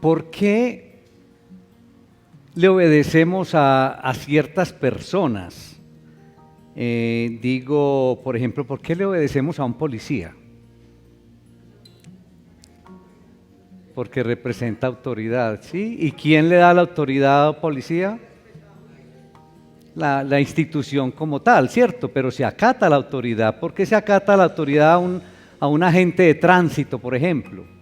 ¿por qué le obedecemos a ciertas personas? Digo, por ejemplo, ¿por qué le obedecemos a un policía? Porque representa autoridad, ¿sí? ¿Y quién le da la autoridad al policía? La institución como tal, ¿cierto? Pero se acata la autoridad. ¿Por qué se acata la autoridad a un agente de tránsito, por ejemplo?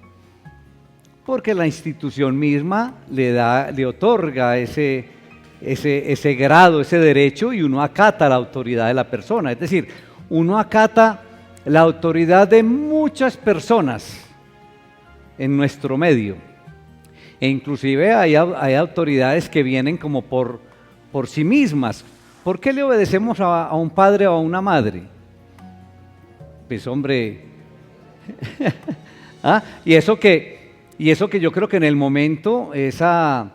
Porque la institución misma le otorga ese grado, ese derecho, y uno acata la autoridad de la persona. Es decir, uno acata la autoridad de muchas personas en nuestro medio. E inclusive hay autoridades que vienen como por sí mismas. ¿Por qué le obedecemos a un padre o a una madre? Pues hombre, ¿ah? Y eso que yo creo que en el momento esa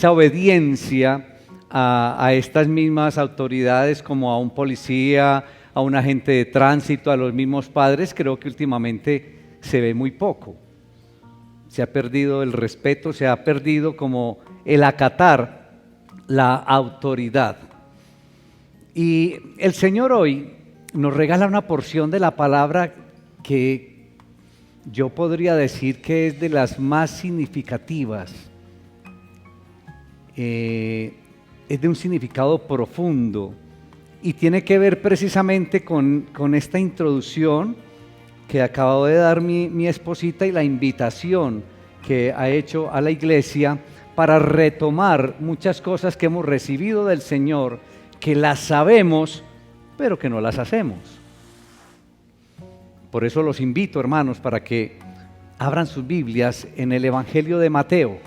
obediencia a estas mismas autoridades, como a un policía, a un agente de tránsito, a los mismos padres, creo que últimamente se ve muy poco. Se ha perdido el respeto, se ha perdido como el acatar la autoridad. Y el Señor hoy nos regala una porción de la palabra que yo podría decir que es de las más significativas. Es de un significado profundo y tiene que ver precisamente con esta introducción que acabo de dar mi esposita y la invitación que ha hecho a la iglesia para retomar muchas cosas que hemos recibido del Señor, que las sabemos, pero que no las hacemos. Por eso los invito, hermanos, para que abran sus Biblias en el Evangelio de Mateo.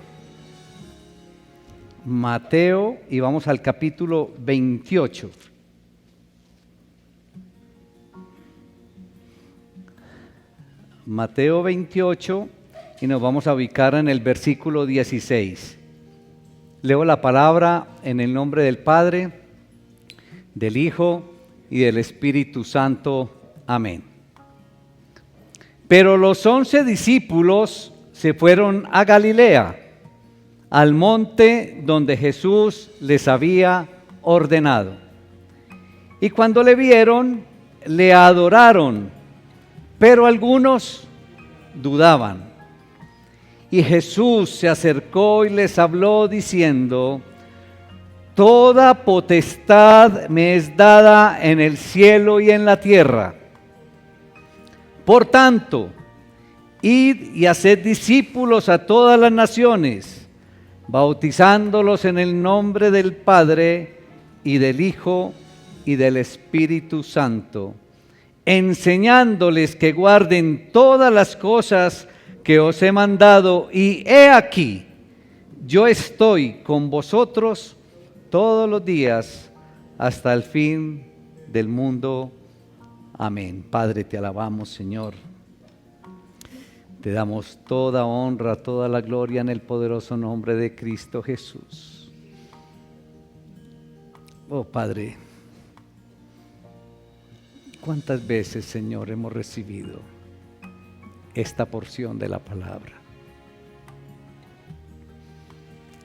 Mateo, y vamos al capítulo 28. Mateo 28, y nos vamos a ubicar en el versículo 16. Leo la palabra en el nombre del Padre, del Hijo y del Espíritu Santo. Amén. Pero los 11 discípulos se fueron a Galilea, al monte donde Jesús les había ordenado. Y cuando le vieron, le adoraron, pero algunos dudaban. Y Jesús se acercó y les habló diciendo: toda potestad me es dada en el cielo y en la tierra. Por tanto, id y haced discípulos a todas las naciones, bautizándolos en el nombre del Padre y del Hijo y del Espíritu Santo, enseñándoles que guarden todas las cosas que os he mandado, y he aquí, yo estoy con vosotros todos los días hasta el fin del mundo. Amén. Padre, te alabamos, Señor. Te damos toda honra, toda la gloria en el poderoso nombre de Cristo Jesús. Oh Padre, ¿cuántas veces, Señor, hemos recibido esta porción de la palabra?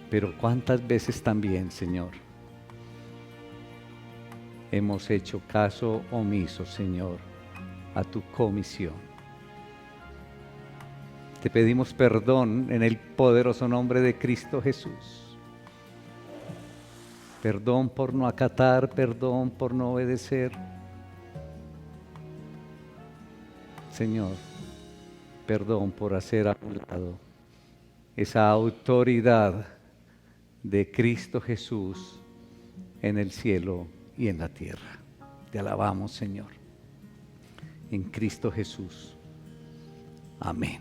Pero ¿cuántas veces también, Señor, hemos hecho caso omiso, Señor, a tu comisión? Te pedimos perdón en el poderoso nombre de Cristo Jesús. Perdón por no acatar, perdón por no obedecer. Señor, perdón por hacer a un lado esa autoridad de Cristo Jesús en el cielo y en la tierra. Te alabamos, Señor, en Cristo Jesús. Amén.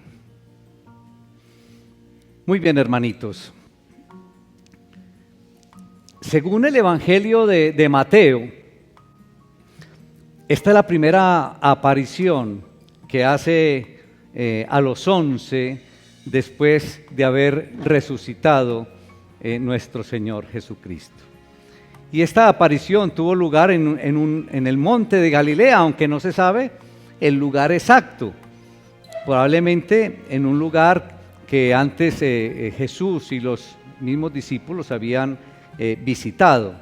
Muy bien, hermanitos. Según el Evangelio de Mateo, esta es la primera aparición que hace a los 11 después de haber resucitado nuestro Señor Jesucristo. Y esta aparición tuvo lugar en el monte de Galilea, aunque no se sabe el lugar exacto. Probablemente en un lugar que antes Jesús y los mismos discípulos habían visitado.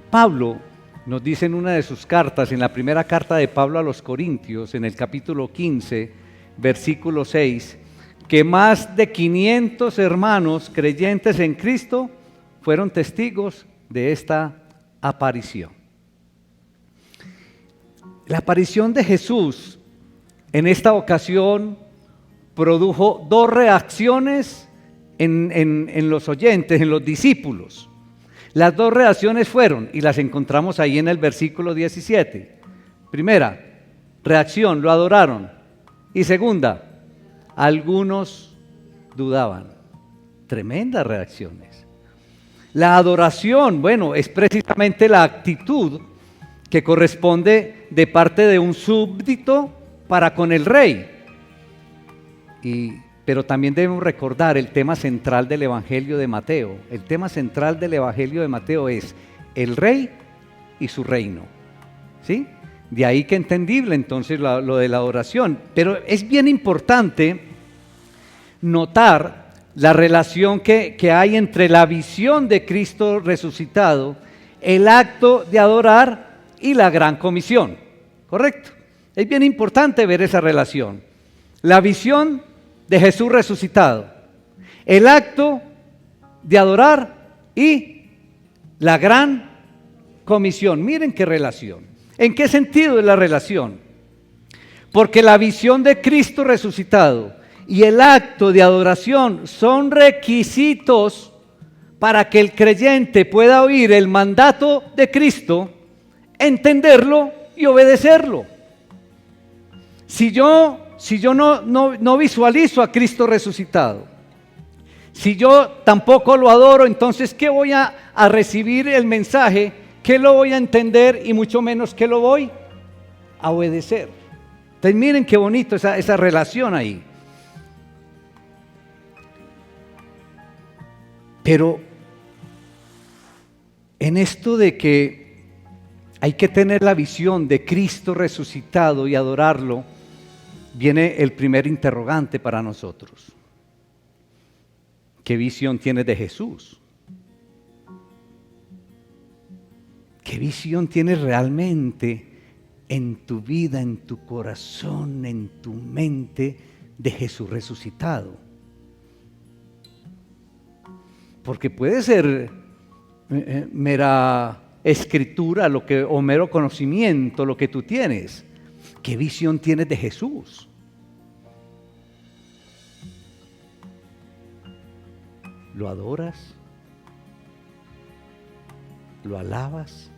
Pablo nos dice en una de sus cartas, en la primera carta de Pablo a los Corintios, en el capítulo 15, versículo 6, que más de 500 hermanos creyentes en Cristo fueron testigos de esta aparición. La aparición de Jesús en esta ocasión produjo dos reacciones en los oyentes, en los discípulos. Las dos reacciones fueron, y las encontramos ahí en el versículo 17. Primera reacción, lo adoraron. Y segunda, algunos dudaban. Tremendas reacciones. La adoración, bueno, es precisamente la actitud que corresponde de parte de un súbdito para con el rey. Pero también debemos recordar el tema central del Evangelio de Mateo. El tema central del Evangelio de Mateo es el rey y su reino. ¿Sí? De ahí que entendible entonces lo de la adoración. Pero es bien importante notar la relación que hay entre la visión de Cristo resucitado, el acto de adorar y la gran comisión. ¿Correcto? Es bien importante ver esa relación. La visión de Jesús resucitado, el acto de adorar y la gran comisión. Miren qué relación. ¿En qué sentido es la relación? Porque la visión de Cristo resucitado y el acto de adoración son requisitos para que el creyente pueda oír el mandato de Cristo, entenderlo y obedecerlo. Si yo no visualizo a Cristo resucitado, si yo tampoco lo adoro, entonces ¿qué voy a recibir el mensaje? ¿Qué lo voy a entender? Y mucho menos ¿qué lo voy a obedecer? Entonces miren qué bonito esa relación ahí. Pero en esto de que hay que tener la visión de Cristo resucitado y adorarlo, viene el primer interrogante para nosotros. ¿Qué visión tienes de Jesús? ¿Qué visión tienes realmente en tu vida, en tu corazón, en tu mente de Jesús resucitado? Porque puede ser mera escritura o mero conocimiento lo que tú tienes. ¿Qué visión tienes de Jesús? ¿Lo adoras? ¿Lo alabas?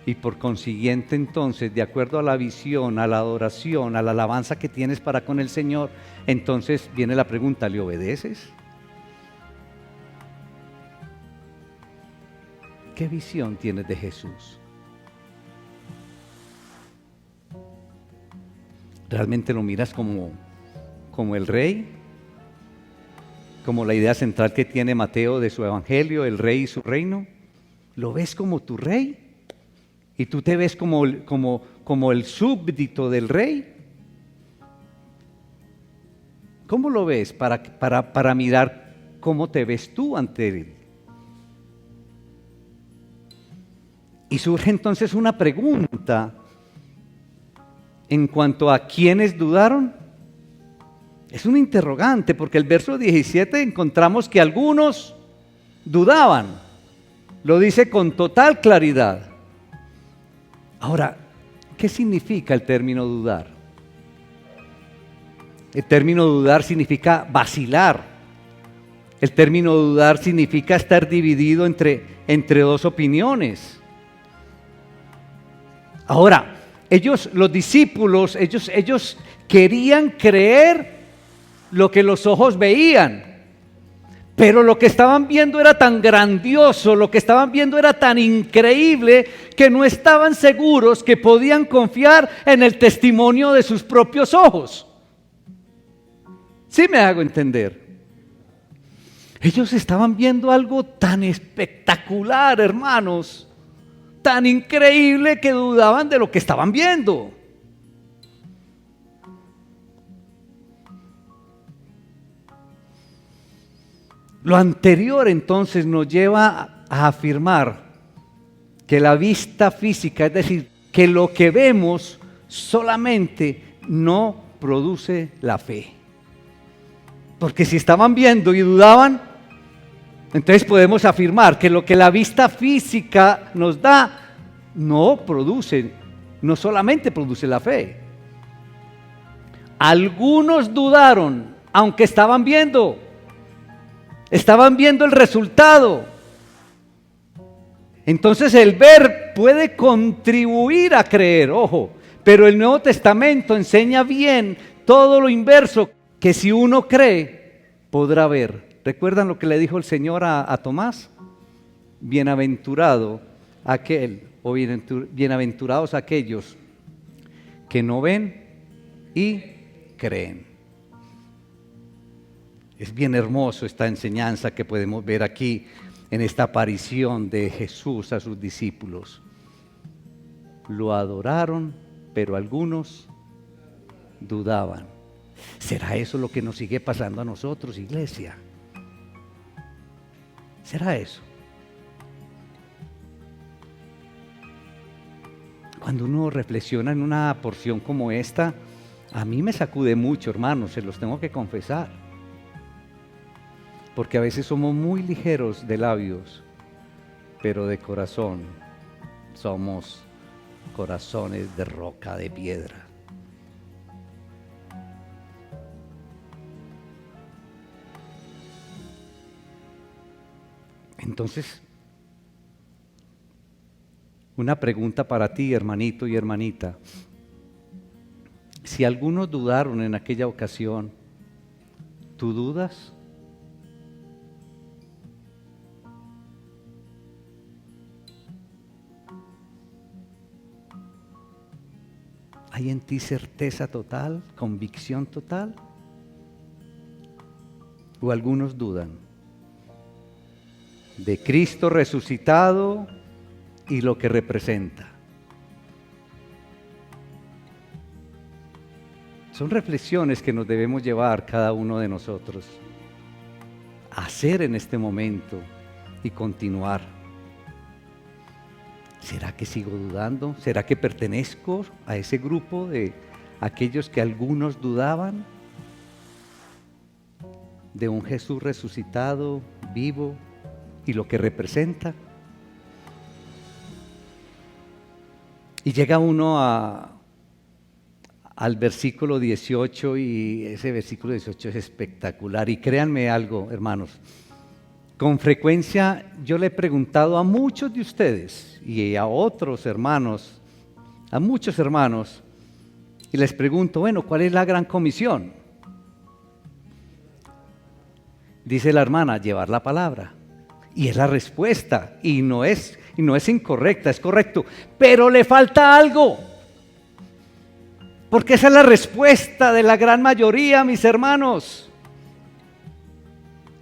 Y por consiguiente entonces, de acuerdo a la visión, a la adoración, a la alabanza que tienes para con el Señor, entonces viene la pregunta, ¿le obedeces? ¿Qué visión tienes de Jesús? ¿Realmente lo miras como el rey? Como la idea central que tiene Mateo de su evangelio, el rey y su reino. ¿Lo ves como tu rey? ¿Y tú te ves como el súbdito del rey? ¿Cómo lo ves para mirar cómo te ves tú ante él? Y surge entonces una pregunta en cuanto a quienes dudaron. Es un interrogante, porque el verso 17 encontramos que algunos dudaban. Lo dice con total claridad. Ahora, ¿qué significa el término dudar? El término dudar significa vacilar. El término dudar significa estar dividido entre dos opiniones. Ahora, los discípulos, ellos querían creer lo que los ojos veían, pero lo que estaban viendo era tan grandioso, lo que estaban viendo era tan increíble, que no estaban seguros que podían confiar en el testimonio de sus propios ojos. ¿Sí me hago entender? Ellos estaban viendo algo tan espectacular, hermanos, tan increíble, que dudaban de lo que estaban viendo. Lo anterior entonces nos lleva a afirmar que la vista física, es decir, que lo que vemos solamente no produce la fe. Porque si estaban viendo y dudaban, entonces podemos afirmar que lo que la vista física nos da no solamente produce la fe. Algunos dudaron, aunque estaban viendo el resultado. Entonces el ver puede contribuir a creer, ojo, pero el Nuevo Testamento enseña bien todo lo inverso, que si uno cree, podrá ver. ¿Recuerdan lo que le dijo el Señor a Tomás? Bienaventurado aquel, o bienaventurados aquellos que no ven y creen. Es bien hermoso esta enseñanza que podemos ver aquí en esta aparición de Jesús a sus discípulos. Lo adoraron, pero algunos dudaban. ¿Será eso lo que nos sigue pasando a nosotros, iglesia? ¿Será eso? Cuando uno reflexiona en una porción como esta, a mí me sacude mucho, hermanos, se los tengo que confesar. Porque a veces somos muy ligeros de labios, pero de corazón somos corazones de roca, de piedra. Entonces, una pregunta para ti, hermanito y hermanita. Si algunos dudaron en aquella ocasión, ¿tú dudas? ¿Hay en ti certeza total, convicción total? ¿O algunos dudan de Cristo resucitado y lo que representa? Son reflexiones que nos debemos llevar cada uno de nosotros a hacer en este momento y continuar. ¿Será que sigo dudando? ¿Será que pertenezco a ese grupo de aquellos que algunos dudaban de un Jesús resucitado, vivo y lo que representa? Y llega uno al versículo 18 y ese versículo 18 es espectacular. Y créanme algo, hermanos, con frecuencia yo le he preguntado a muchos de ustedes y a otros hermanos, a muchos hermanos, y les pregunto, bueno, ¿cuál es la gran comisión? Dice la hermana, llevar la palabra. Y es la respuesta, y no es incorrecta, es correcto, pero le falta algo. Porque esa es la respuesta de la gran mayoría, mis hermanos.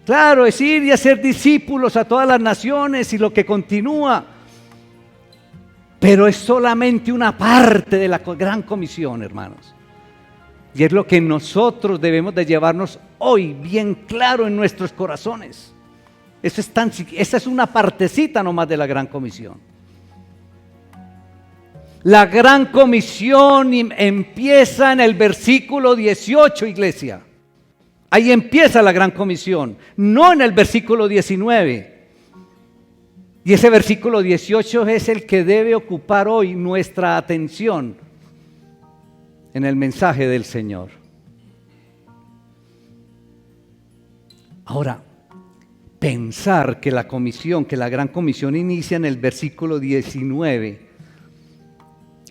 Claro, es ir y hacer discípulos a todas las naciones y lo que continúa. Pero es solamente una parte de la gran comisión, hermanos. Y es lo que nosotros debemos de llevarnos hoy bien claro en nuestros corazones. Esa es una partecita nomás de la gran comisión. La gran comisión empieza en el versículo 18, iglesia. Ahí empieza la gran comisión, no en el versículo 19. Y ese versículo 18 es el que debe ocupar hoy nuestra atención en el mensaje del Señor. Ahora, pensar que la gran comisión inicia en el versículo 19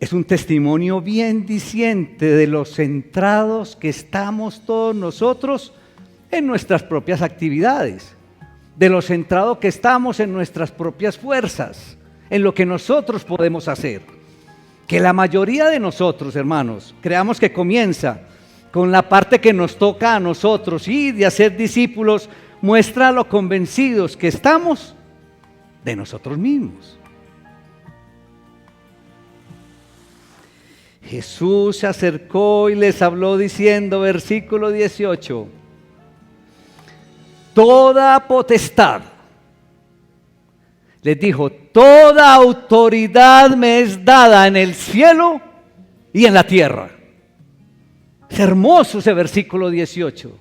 es un testimonio bien diciente de lo centrados que estamos todos nosotros en nuestras propias actividades, de lo centrado que estamos en nuestras propias fuerzas, en lo que nosotros podemos hacer. Que la mayoría de nosotros, hermanos, creamos que comienza con la parte que nos toca a nosotros y de hacer discípulos, muestra lo convencidos que estamos de nosotros mismos. Jesús se acercó y les habló diciendo, versículo 18, toda potestad. Les dijo, toda autoridad me es dada en el cielo y en la tierra. Es hermoso ese versículo 18.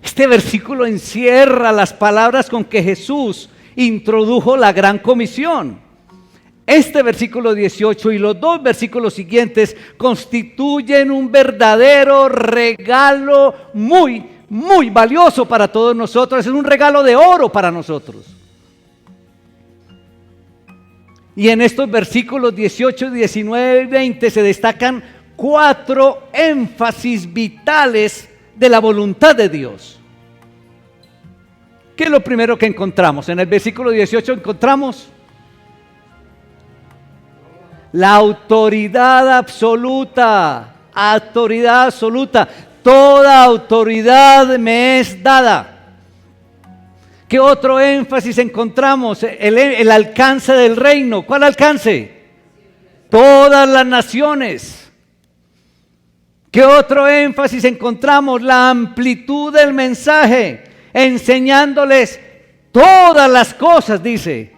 Este versículo encierra las palabras con que Jesús introdujo la gran comisión. Este versículo 18 y los dos versículos siguientes constituyen un verdadero regalo muy, muy valioso para todos nosotros. Es un regalo de oro para nosotros. Y en estos versículos 18, 19 y 20 se destacan 4 énfasis vitales de la voluntad de Dios. ¿Qué es lo primero que encontramos? En el versículo 18 encontramos la autoridad absoluta. Autoridad absoluta. Toda autoridad me es dada. ¿Qué otro énfasis encontramos? El alcance del reino. ¿Cuál alcance? Todas las naciones. ¿Qué otro énfasis encontramos? La amplitud del mensaje, enseñándoles todas las cosas, dice.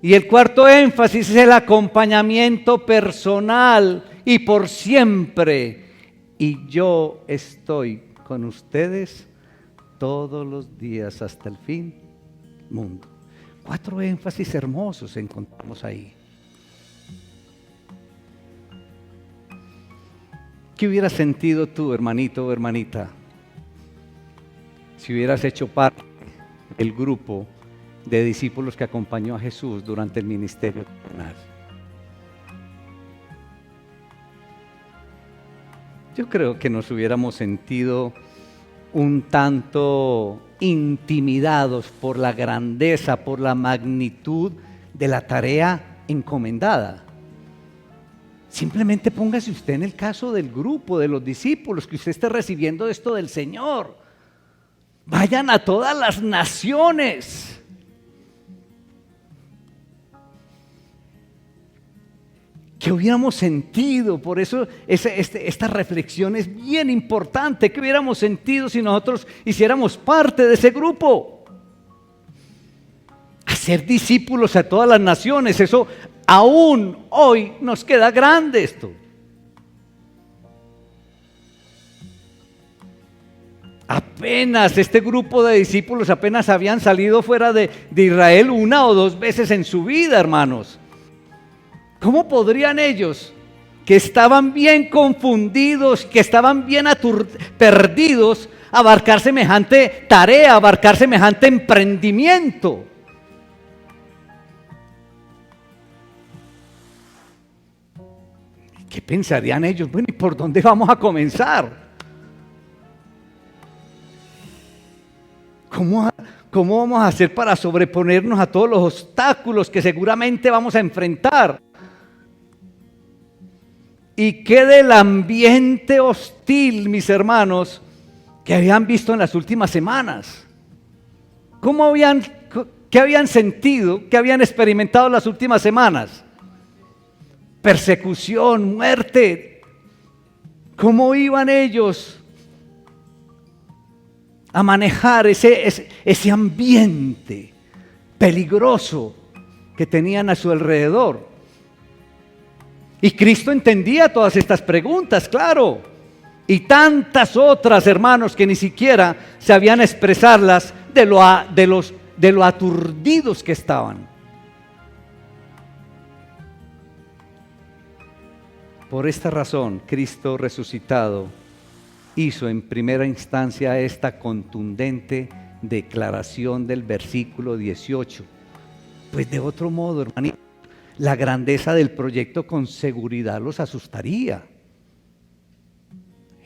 Y el cuarto énfasis es el acompañamiento personal y por siempre. Y yo estoy con ustedes todos los días hasta el fin del mundo. 4 énfasis hermosos encontramos ahí. ¿Qué hubieras sentido tú, hermanito o hermanita, si hubieras hecho parte del grupo de discípulos que acompañó a Jesús durante el ministerio terrenal? Yo creo que nos hubiéramos sentido un tanto intimidados por la grandeza, por la magnitud de la tarea encomendada. Simplemente póngase usted en el caso del grupo, de los discípulos, que usted esté recibiendo esto del Señor. Vayan a todas las naciones. ¿Qué hubiéramos sentido? Por eso esta reflexión es bien importante. ¿Qué hubiéramos sentido si nosotros hiciéramos parte de ese grupo? Hacer discípulos a todas las naciones, eso aún hoy nos queda grande esto. Apenas este grupo de discípulos apenas habían salido fuera de Israel 1 o 2 veces en su vida, hermanos. ¿Cómo podrían ellos, que estaban bien confundidos, que estaban bien perdidos, abarcar semejante tarea, abarcar semejante emprendimiento? ¿Qué pensarían ellos? Bueno, ¿y por dónde vamos a comenzar? ¿Cómo vamos a hacer para sobreponernos a todos los obstáculos que seguramente vamos a enfrentar? ¿Y qué del ambiente hostil, mis hermanos, que habían visto en las últimas semanas? ¿Qué habían sentido, qué habían experimentado en las últimas semanas? Persecución, muerte. ¿Cómo iban ellos a manejar ese ambiente peligroso que tenían a su alrededor? Y Cristo entendía todas estas preguntas, claro, y tantas otras, hermanos, que ni siquiera sabían expresarlas de lo aturdidos que estaban. Por esta razón, Cristo resucitado hizo en primera instancia esta contundente declaración del versículo 18. Pues de otro modo, hermanito, la grandeza del proyecto con seguridad los asustaría.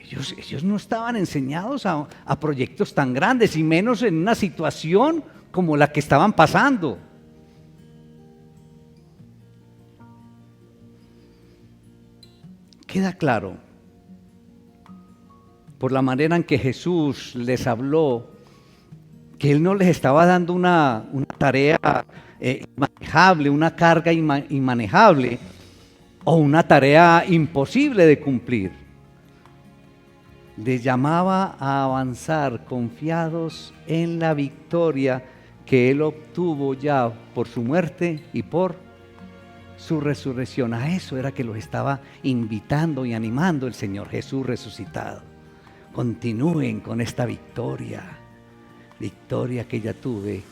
Ellos no estaban enseñados a proyectos tan grandes, y menos en una situación como la que estaban pasando. Queda claro, por la manera en que Jesús les habló, que Él no les estaba dando una tarea inmanejable, una carga inmanejable o una tarea imposible de cumplir. les llamaba a avanzar confiados en la victoria que Él obtuvo ya por su muerte y por su resurrección. A eso era que los estaba invitando y animando el Señor Jesús resucitado. Continúen con esta victoria que ya tuve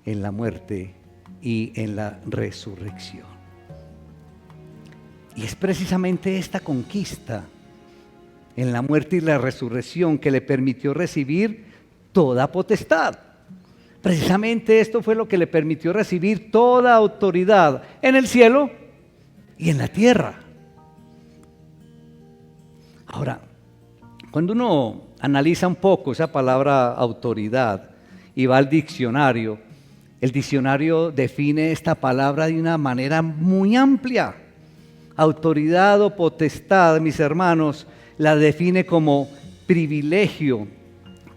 en la muerte y en la resurrección. Y es precisamente esta conquista en la muerte y la resurrección que le permitió recibir toda potestad. Precisamente esto fue lo que le permitió recibir toda autoridad en el cielo y en la tierra. Ahora, cuando uno analiza un poco esa palabra autoridad y va al diccionario, el diccionario define esta palabra de una manera muy amplia. Autoridad o potestad, mis hermanos, la define como privilegio,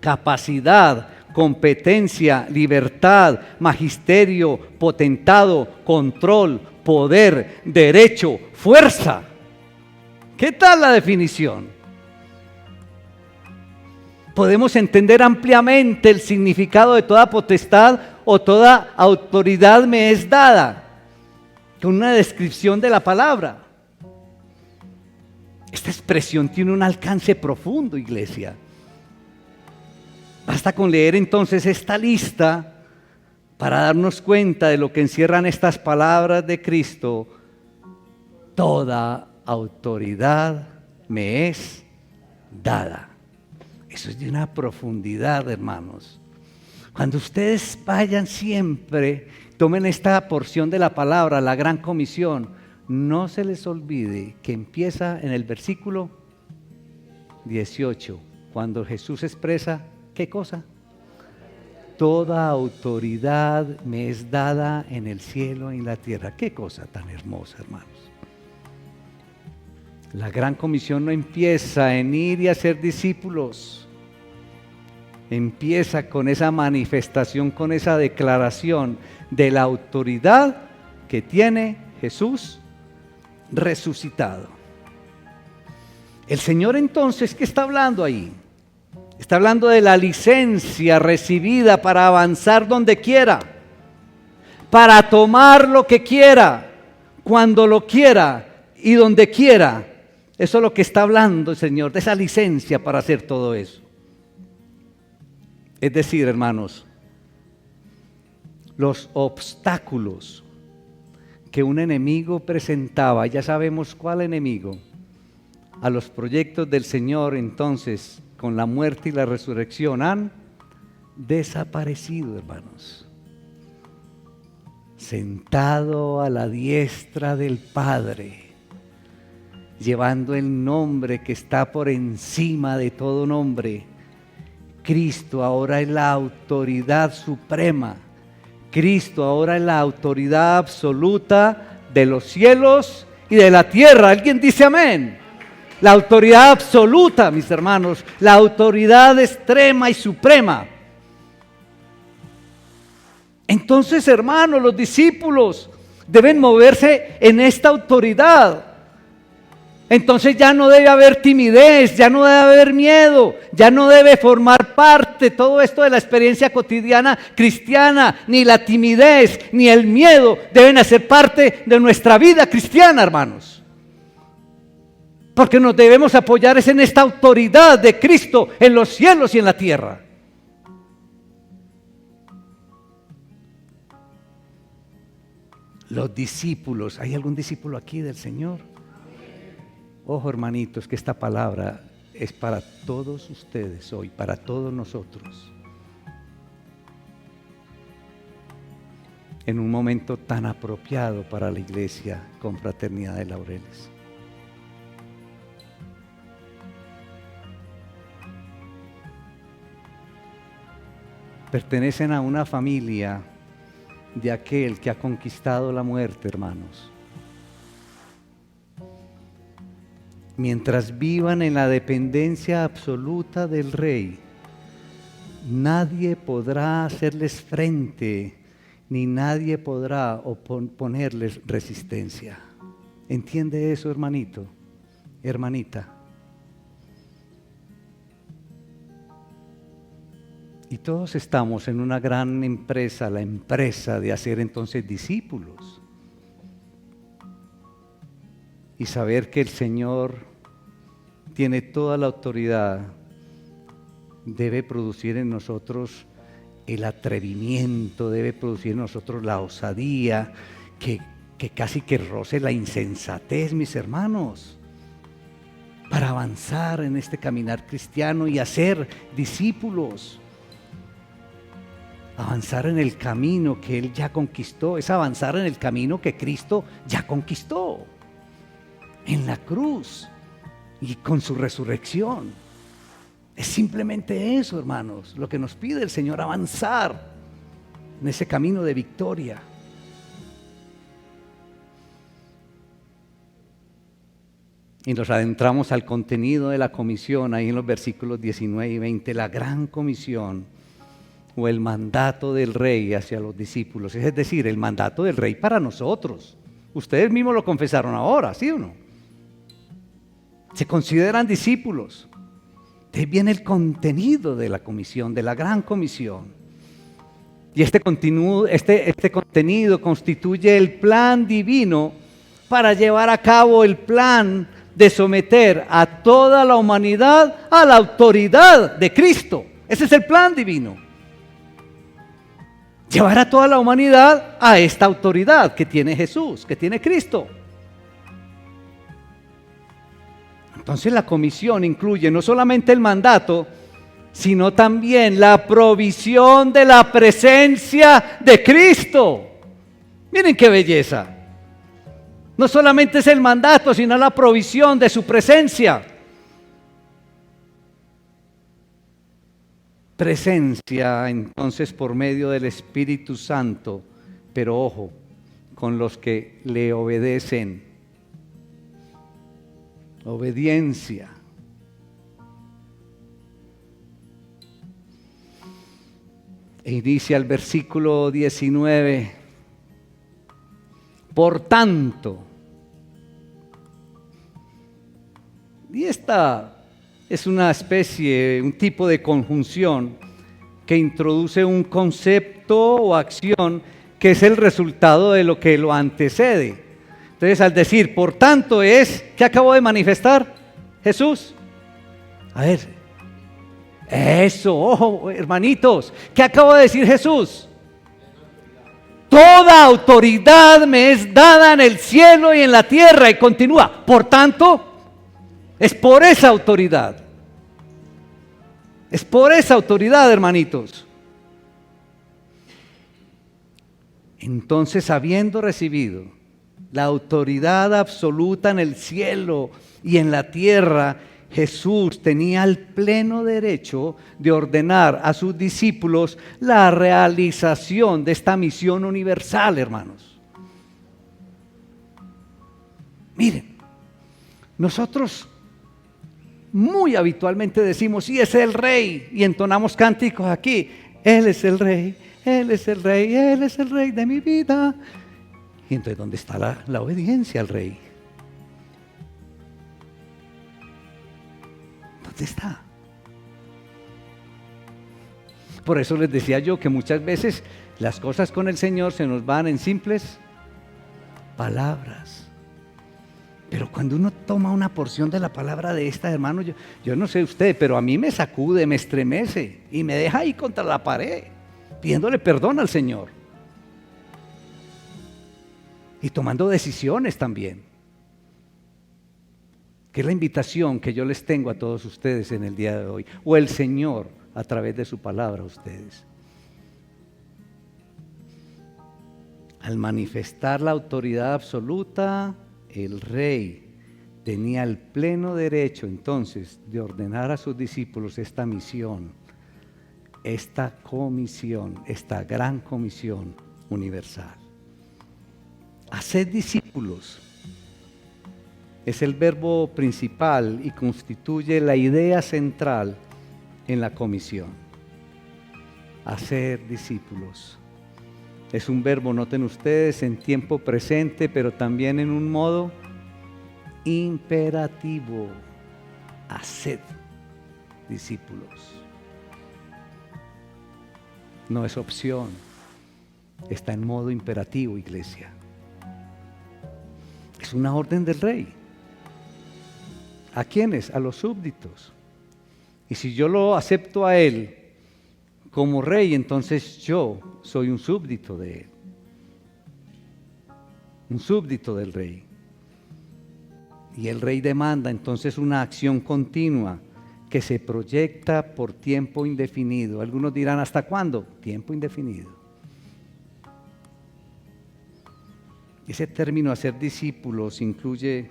capacidad, competencia, libertad, magisterio, potentado, control, poder, derecho, fuerza. ¿Qué tal la definición? Podemos entender ampliamente el significado de toda potestad o toda autoridad me es dada con una descripción de la palabra. Esta expresión tiene un alcance profundo, iglesia. Basta con leer entonces esta lista para darnos cuenta de lo que encierran estas palabras de Cristo. Toda autoridad me es dada. Eso es de una profundidad, hermanos. Cuando ustedes vayan siempre, tomen esta porción de la palabra, la gran comisión, no se les olvide que empieza en el versículo 18, cuando Jesús expresa, ¿qué cosa? Toda autoridad me es dada en el cielo y en la tierra. Qué cosa tan hermosa, hermanos. La gran comisión no empieza en ir y hacer discípulos. Empieza con esa manifestación, con esa declaración de la autoridad que tiene Jesús resucitado. El Señor entonces, ¿qué está hablando ahí? Está hablando de la licencia recibida para avanzar donde quiera, para tomar lo que quiera, cuando lo quiera y donde quiera. Eso es lo que está hablando el Señor, de esa licencia para hacer todo eso. Es decir, hermanos, los obstáculos que un enemigo presentaba, ya sabemos cuál enemigo, a los proyectos del Señor, entonces, con la muerte y la resurrección, han desaparecido, hermanos. Sentado a la diestra del Padre, llevando el nombre que está por encima de todo nombre, Cristo ahora es la autoridad suprema. Cristo ahora es la autoridad absoluta de los cielos y de la tierra. ¿Alguien dice amén? La autoridad absoluta, mis hermanos, la autoridad extrema y suprema. Entonces, hermanos, los discípulos deben moverse en esta autoridad. Entonces ya no debe haber timidez, ya no debe haber miedo, ya no debe formar parte todo esto de la experiencia cotidiana cristiana, ni la timidez, ni el miedo deben hacer parte de nuestra vida cristiana, hermanos. Porque nos debemos apoyar es en esta autoridad de Cristo en los cielos y en la tierra. Los discípulos, ¿hay algún discípulo aquí del Señor? Ojo, hermanitos, que esta palabra es para todos ustedes hoy, para todos nosotros. En un momento tan apropiado para la iglesia Confraternidad de Laureles. Pertenecen a una familia de aquel que ha conquistado la muerte, hermanos. Mientras vivan en la dependencia absoluta del Rey, nadie podrá hacerles frente, ni nadie podrá ponerles resistencia. ¿Entiende eso, hermanito, hermanita? Y todos estamos en una gran empresa, la empresa de hacer entonces discípulos. Y saber que el Señor tiene toda la autoridad debe producir en nosotros el atrevimiento, debe producir en nosotros la osadía, que casi que roce la insensatez, mis hermanos, para avanzar en este caminar cristiano y hacer discípulos. Avanzar en el camino que Él ya conquistó, es avanzar en el camino que Cristo ya conquistó en la cruz y con su resurrección. Es simplemente eso, hermanos, lo que nos pide el Señor, avanzar en ese camino de victoria. Y nos adentramos al contenido de la comisión, ahí en los versículos 19 y 20, la gran comisión o el mandato del Rey hacia los discípulos, es decir, el mandato del Rey para nosotros. Ustedes mismos lo confesaron ahora, ¿sí o no? Se consideran discípulos. De ahí viene el contenido de la comisión, de la gran comisión. Y este contenido constituye el plan divino para llevar a cabo el plan de someter a toda la humanidad a la autoridad de Cristo. Ese es el plan divino. Llevar a toda la humanidad a esta autoridad que tiene Jesús, que tiene Cristo. Entonces la comisión incluye no solamente el mandato, sino también la provisión de la presencia de Cristo. Miren qué belleza. No solamente es el mandato, sino la provisión de su presencia. Presencia entonces por medio del Espíritu Santo, pero ojo, con los que le obedecen. Obediencia. E inicia el versículo 19. Por tanto, y esta es una especie, un tipo de conjunción que introduce un concepto o acción que es el resultado de lo que lo antecede. Entonces, al decir, por tanto, ¿qué acabó de manifestar Jesús? A ver, eso, ojo, hermanitos, ¿qué acabó de decir Jesús? Toda autoridad me es dada en el cielo y en la tierra, y continúa, por tanto, es por esa autoridad. Es por esa autoridad, hermanitos. Entonces, habiendo recibido la autoridad absoluta en el cielo y en la tierra, Jesús tenía el pleno derecho de ordenar a sus discípulos la realización de esta misión universal, hermanos. Miren, nosotros muy habitualmente decimos, sí, es el Rey, y entonamos cánticos aquí, Él es el Rey, Él es el Rey, Él es el Rey de mi vida. Y entonces, ¿dónde está la obediencia al Rey? ¿Dónde está? Por eso les decía yo que muchas veces las cosas con el Señor se nos van en simples palabras. Pero cuando uno toma una porción de la palabra de esta, hermano, yo no sé usted, pero a mí me sacude, me estremece y me deja ahí contra la pared, pidiéndole perdón al Señor. Y tomando decisiones también. Que es la invitación que yo les tengo a todos ustedes en el día de hoy. O el Señor a través de su palabra a ustedes. Al manifestar la autoridad absoluta, el Rey tenía el pleno derecho entonces de ordenar a sus discípulos esta misión, esta comisión, esta gran comisión universal. Haced discípulos es el verbo principal y constituye la idea central en la comisión. Hacer discípulos. Es un verbo, noten ustedes, en tiempo presente, pero también en un modo imperativo. Haced discípulos. no es opción, está en modo imperativo, iglesia. Es una orden del rey. ¿A quiénes? A los súbditos. Y si yo lo acepto a él como rey, entonces yo soy un súbdito de él. Un súbdito del rey. Y el rey demanda entonces una acción continua que se proyecta por tiempo indefinido. Algunos dirán, ¿hasta cuándo? Tiempo indefinido. Ese término hacer discípulos incluye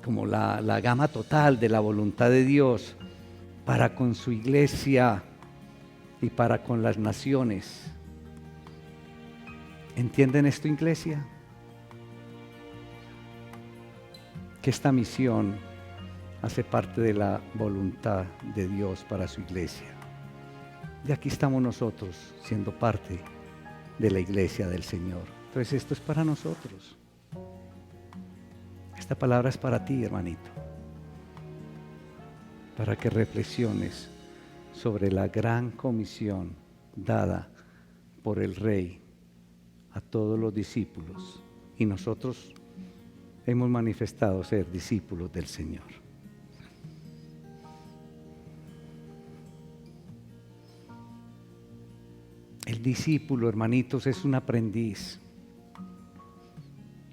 como la gama total de la voluntad de Dios para con su iglesia y para con las naciones. ¿Entienden esto, iglesia? Que esta misión hace parte de la voluntad de Dios para su iglesia. Y aquí estamos nosotros siendo parte de la iglesia del Señor. Entonces esto es para nosotros. Esta palabra es para ti, hermanito, para que reflexiones sobre la gran comisión dada por el Rey a todos los discípulos, y nosotros hemos manifestado ser discípulos del Señor. El discípulo, hermanitos, es un aprendiz.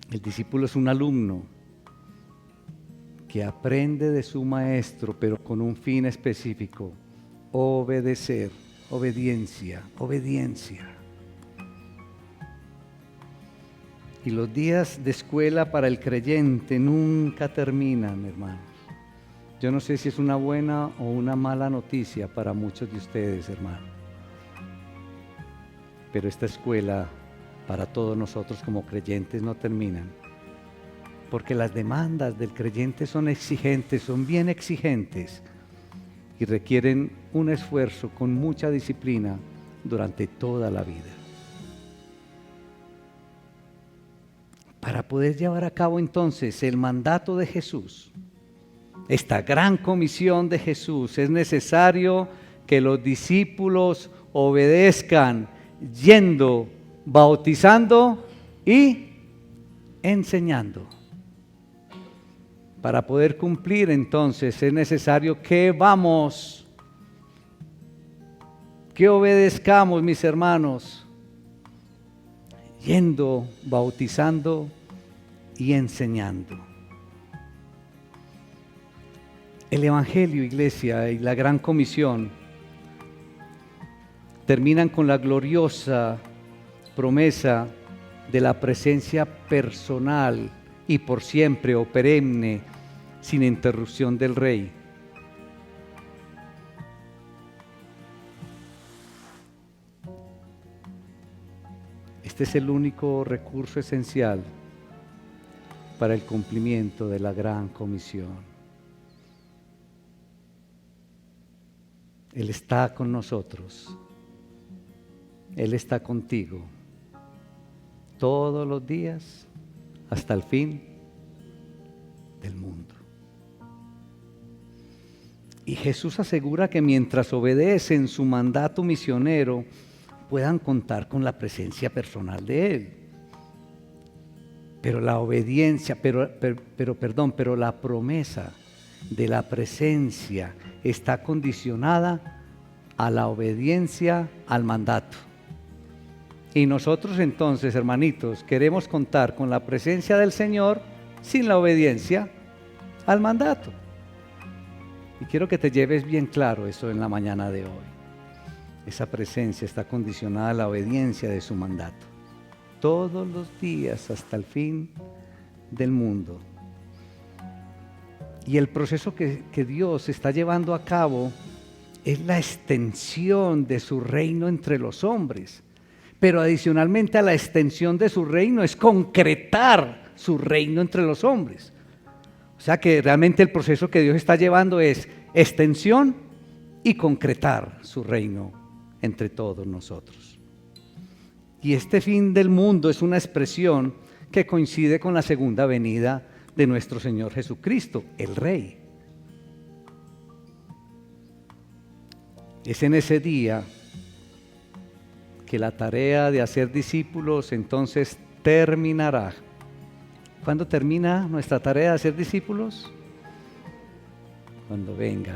El discípulo es un alumno que aprende de su maestro, pero con un fin específico: obedecer, obediencia, obediencia. Y los días de escuela para el creyente nunca terminan, hermanos. Yo no sé si es una buena o una mala noticia para muchos de ustedes, hermanos. Pero esta escuela para todos nosotros como creyentes no terminan. Porque las demandas del creyente son exigentes, son bien exigentes, y requieren un esfuerzo con mucha disciplina durante toda la vida. Para poder llevar a cabo entonces el mandato de Jesús, esta gran comisión de Jesús, es necesario que los discípulos obedezcan, yendo, bautizando y enseñando. Para poder cumplir entonces es necesario que obedezcamos, mis hermanos, yendo, bautizando y enseñando. El Evangelio, iglesia, y la gran comisión terminan con la gloriosa promesa de la presencia personal y por siempre o perenne, sin interrupción del Rey. Este es el único recurso esencial para el cumplimiento de la gran comisión. Él está con nosotros. Él está contigo todos los días hasta el fin del mundo. Y Jesús asegura que mientras obedecen su mandato misionero, puedan contar con la presencia personal de Él. Pero la obediencia, pero la promesa de la presencia está condicionada a la obediencia al mandato. Y nosotros entonces, hermanitos, queremos contar con la presencia del Señor sin la obediencia al mandato. Y quiero que te lleves bien claro eso en la mañana de hoy. Esa presencia está condicionada a la obediencia de su mandato. Todos los días hasta el fin del mundo. Y el proceso que Dios está llevando a cabo es la extensión de su reino entre los hombres. Pero adicionalmente a la extensión de su reino es concretar su reino entre los hombres. O sea que realmente el proceso que Dios está llevando es extensión y concretar su reino entre todos nosotros. Y este fin del mundo es una expresión que coincide con la segunda venida de nuestro Señor Jesucristo, el Rey. Es en ese día que la tarea de hacer discípulos entonces terminará. ¿Cuándo termina nuestra tarea de hacer discípulos? Cuando venga,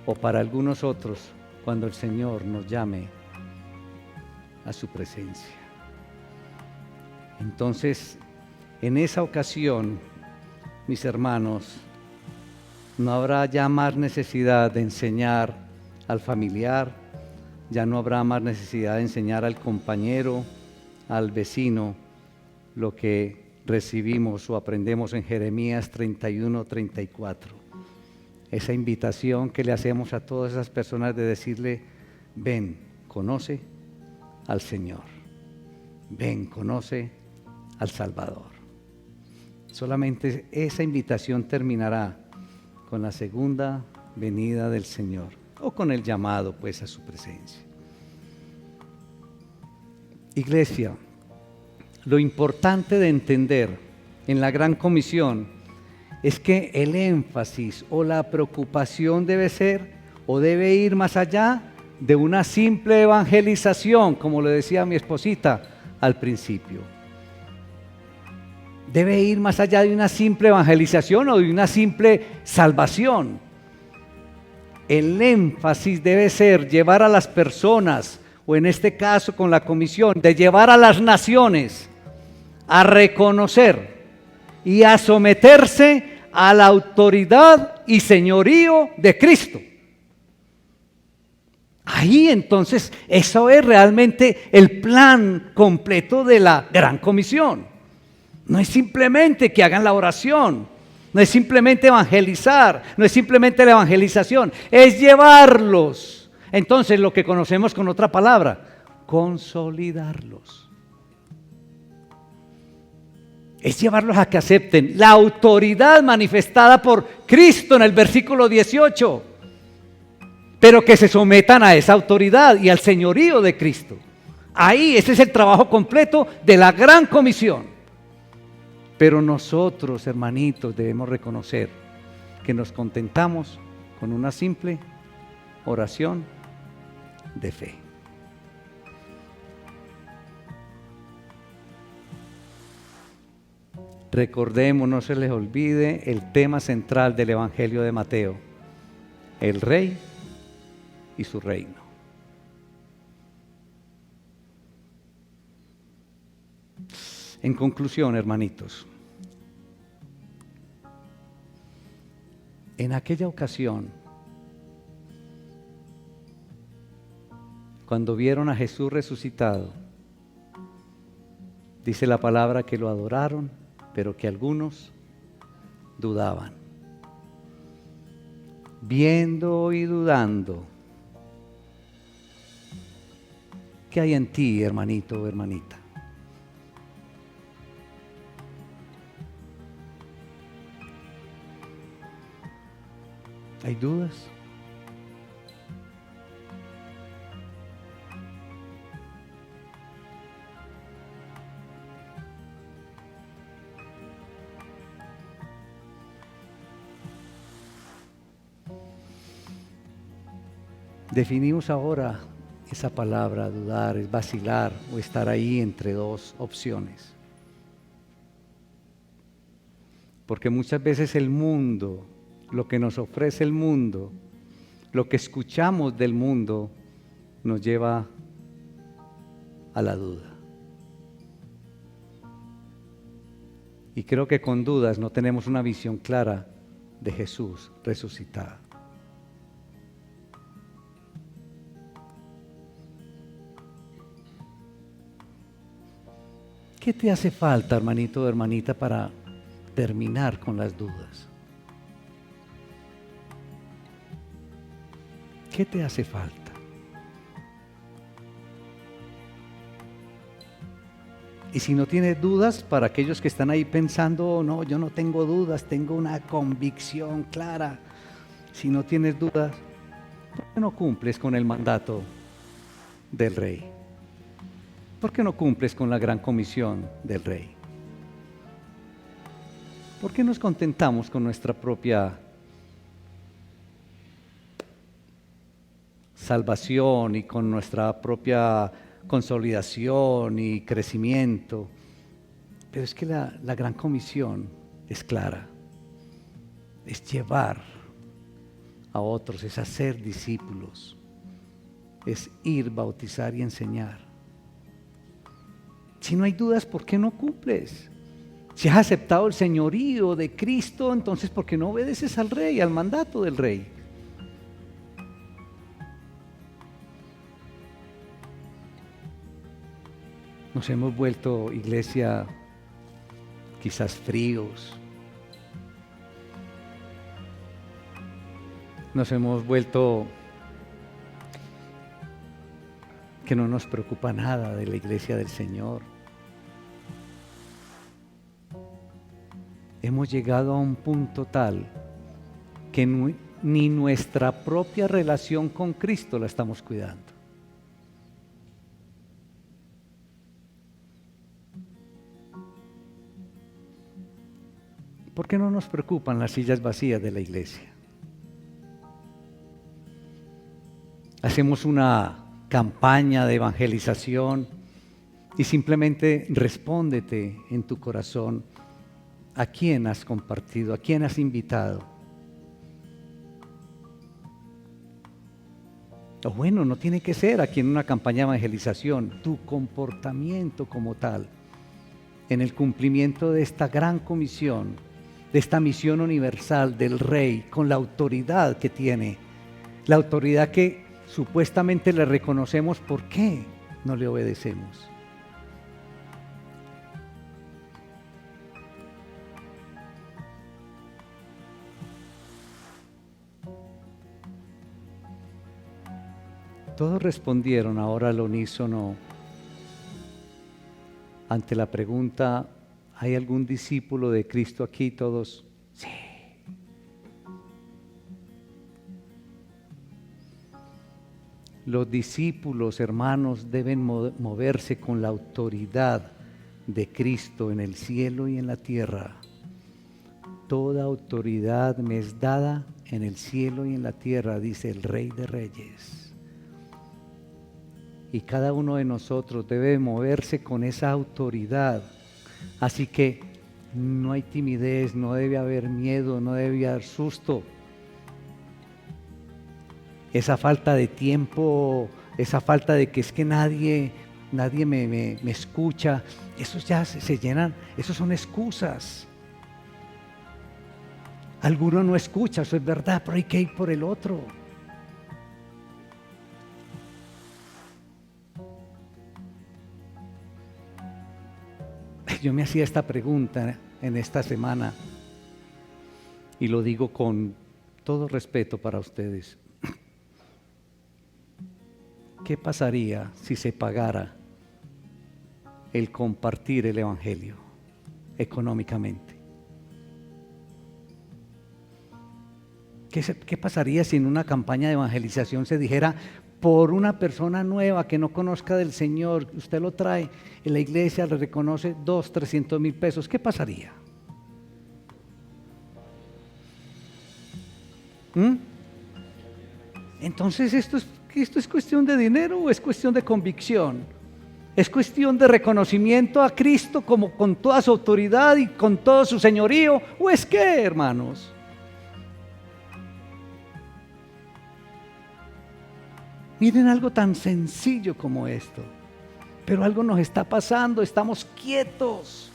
o para algunos otros, cuando el Señor nos llame a su presencia. Entonces, en esa ocasión, mis hermanos, no habrá ya más necesidad de enseñar al familiar, ya no habrá más necesidad de enseñar al compañero, al vecino, lo que recibimos o aprendemos en Jeremías 31, 34. Esa invitación que le hacemos a todas esas personas de decirle: ven, conoce al Señor, ven, conoce al Salvador. Solamente esa invitación terminará con la segunda venida del Señor, o con el llamado pues a su presencia. Iglesia, lo importante de entender en la Gran Comisión es que el énfasis o la preocupación debe ser o debe ir más allá de una simple evangelización, como le decía a mi esposita al principio. Debe ir más allá de una simple evangelización o de una simple salvación. El énfasis debe ser llevar a las personas, o en este caso con la comisión, de llevar a las naciones a reconocer y a someterse a la autoridad y señorío de Cristo. Ahí entonces, eso es realmente el plan completo de la Gran Comisión. No es simplemente que hagan la oración, no es simplemente evangelizar, no es simplemente la evangelización, es llevarlos. Entonces, lo que conocemos con otra palabra, consolidarlos. Es llevarlos a que acepten la autoridad manifestada por Cristo en el versículo 18, pero que se sometan a esa autoridad y al señorío de Cristo. Ahí, ese es el trabajo completo de la Gran Comisión. Pero nosotros, hermanitos, debemos reconocer que nos contentamos con una simple oración de fe. Recordemos, no se les olvide el tema central del Evangelio de Mateo: el Rey y su reino. En conclusión, hermanitos, en aquella ocasión, cuando vieron a Jesús resucitado, dice la palabra que lo adoraron, pero que algunos dudaban. Viendo y dudando, ¿qué hay en ti, hermanito o hermanita? ¿Hay dudas? Definimos ahora esa palabra: dudar, es vacilar o estar ahí entre dos opciones. Porque muchas veces el mundo, lo que nos ofrece el mundo, lo que escuchamos del mundo, nos lleva a la duda. Y creo que con dudas no tenemos una visión clara de Jesús resucitado. ¿Qué te hace falta, hermanito o hermanita, para terminar con las dudas? ¿Qué te hace falta? Y si no tienes dudas, para aquellos que están ahí pensando: no, yo no tengo dudas, tengo una convicción clara. Si no tienes dudas, ¿por qué no cumples con el mandato del Rey? ¿Por qué no cumples con la gran comisión del Rey? ¿Por qué nos contentamos con nuestra propia salvación y con nuestra propia consolidación y crecimiento. Pero es que la gran comisión es clara, es llevar a otros, es hacer discípulos, es ir, bautizar y enseñar. Si no hay dudas, ¿por qué no cumples? Si has aceptado el señorío de Cristo, entonces ¿por qué no obedeces al Rey, al mandato del Rey? Nos hemos vuelto, iglesia, quizás fríos. Nos hemos vuelto que no nos preocupa nada de la iglesia del Señor. Hemos llegado a un punto tal que ni nuestra propia relación con Cristo la estamos cuidando. ¿Por qué no nos preocupan las sillas vacías de la iglesia? Hacemos una campaña de evangelización y simplemente respóndete en tu corazón a quién has compartido, a quién has invitado. O bueno, no tiene que ser aquí en una campaña de evangelización, tu comportamiento como tal, en el cumplimiento de esta gran comisión, de esta misión universal del Rey, con la autoridad que tiene, la autoridad que supuestamente le reconocemos. ¿Por qué no le obedecemos? Todos respondieron ahora al unísono ante la pregunta: ¿hay algún discípulo de Cristo aquí? Todos, sí. Los discípulos, hermanos, deben moverse con la autoridad de Cristo en el cielo y en la tierra. Toda autoridad me es dada en el cielo y en la tierra, dice el Rey de Reyes. Y cada uno de nosotros debe moverse con esa autoridad. Así que no hay timidez, no debe haber miedo, no debe haber susto. Esa falta de tiempo, esa falta de que es que nadie me escucha, esos ya se llenan, esos son excusas. Alguno no escucha, eso es verdad, pero hay que ir por el otro. Yo me hacía esta pregunta en esta semana y lo digo con todo respeto para ustedes. ¿Qué pasaría si se pagara el compartir el Evangelio económicamente? ¿Qué pasaría si en una campaña de evangelización se dijera: por una persona nueva que no conozca del Señor, usted lo trae, en la iglesia le reconoce 200-300 mil pesos? ¿Qué pasaría? Entonces, ¿esto es cuestión de dinero o es cuestión de convicción? ¿Es cuestión de reconocimiento a Cristo como con toda su autoridad y con todo su señorío? ¿O es qué, hermanos? Miren algo tan sencillo como esto, pero algo nos está pasando, estamos quietos.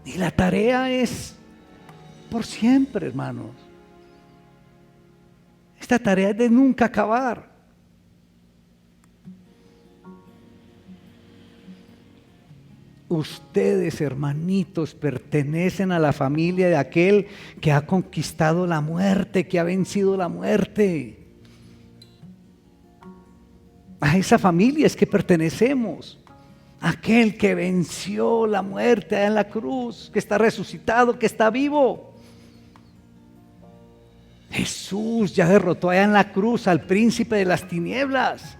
Y la tarea es por siempre, hermanos. Esta tarea es de nunca acabar. Ustedes, hermanitos, pertenecen a la familia de aquel que ha conquistado la muerte, que ha vencido la muerte. A esa familia es que pertenecemos. Aquel que venció la muerte allá en la cruz, que está resucitado, que está vivo. Jesús ya derrotó allá en la cruz al príncipe de las tinieblas.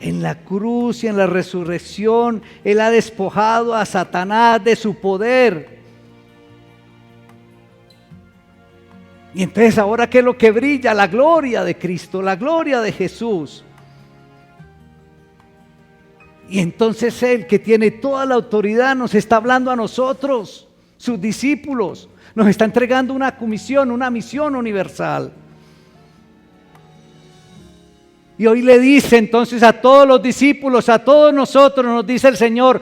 En la cruz y en la resurrección, Él ha despojado a Satanás de su poder. Y entonces ahora, ¿qué es lo que brilla? La gloria de Cristo, la gloria de Jesús. Y entonces Él, que tiene toda la autoridad, nos está hablando a nosotros, sus discípulos. Nos está entregando una comisión, una misión universal. Y hoy le dice entonces a todos los discípulos, a todos nosotros, nos dice el Señor: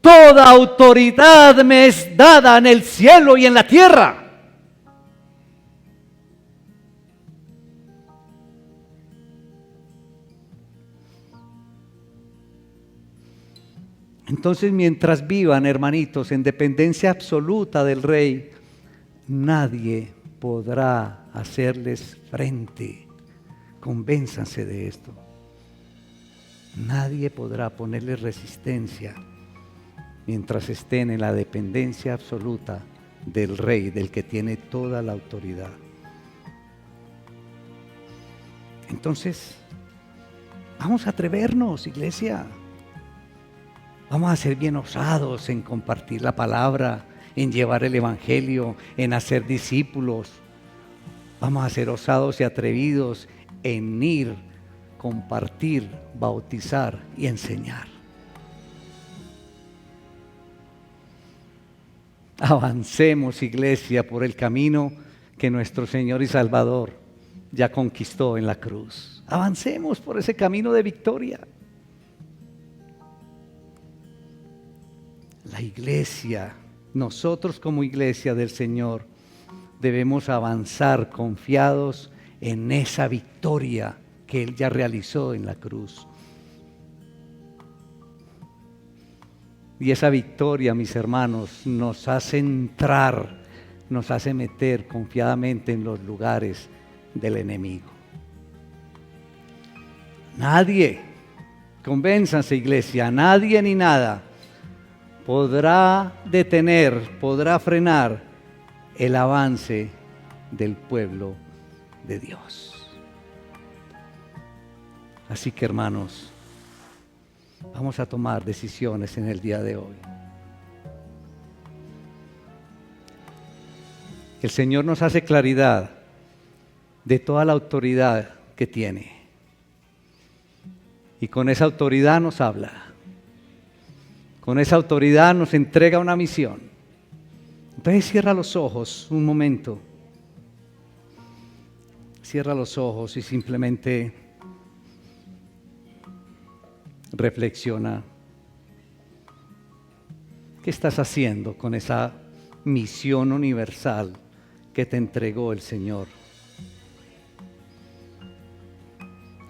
toda autoridad me es dada en el cielo y en la tierra. Entonces, mientras vivan, hermanitos, en dependencia absoluta del Rey, nadie podrá hacerles frente. Convénzanse de esto. Nadie podrá ponerles resistencia mientras estén en la dependencia absoluta del Rey, del que tiene toda la autoridad. Entonces, vamos a atrevernos, iglesia. Vamos a ser bien osados en compartir la palabra, en llevar el evangelio, en hacer discípulos. Vamos a ser osados y atrevidos en ir, compartir, bautizar y enseñar. Avancemos, iglesia, por el camino que nuestro Señor y Salvador ya conquistó en la cruz. Avancemos por ese camino de victoria. La iglesia, nosotros como iglesia del Señor, debemos avanzar confiados en esa victoria que Él ya realizó en la cruz. Y esa victoria, mis hermanos, nos hace entrar, nos hace meter confiadamente en los lugares del enemigo. Nadie, convénzanse, iglesia, nadie ni nada podrá detener, podrá frenar el avance del pueblo de Dios. Así que, hermanos, vamos a tomar decisiones en el día de hoy. El Señor nos hace claridad de toda la autoridad que tiene. Y con esa autoridad nos habla. Con esa autoridad nos entrega una misión. Entonces cierra los ojos un momento. Cierra los ojos y simplemente reflexiona. ¿Qué estás haciendo con esa misión universal que te entregó el Señor?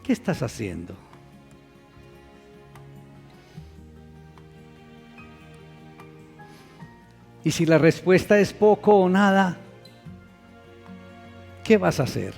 ¿Qué estás haciendo? Y si la respuesta es poco o nada, ¿qué vas a hacer?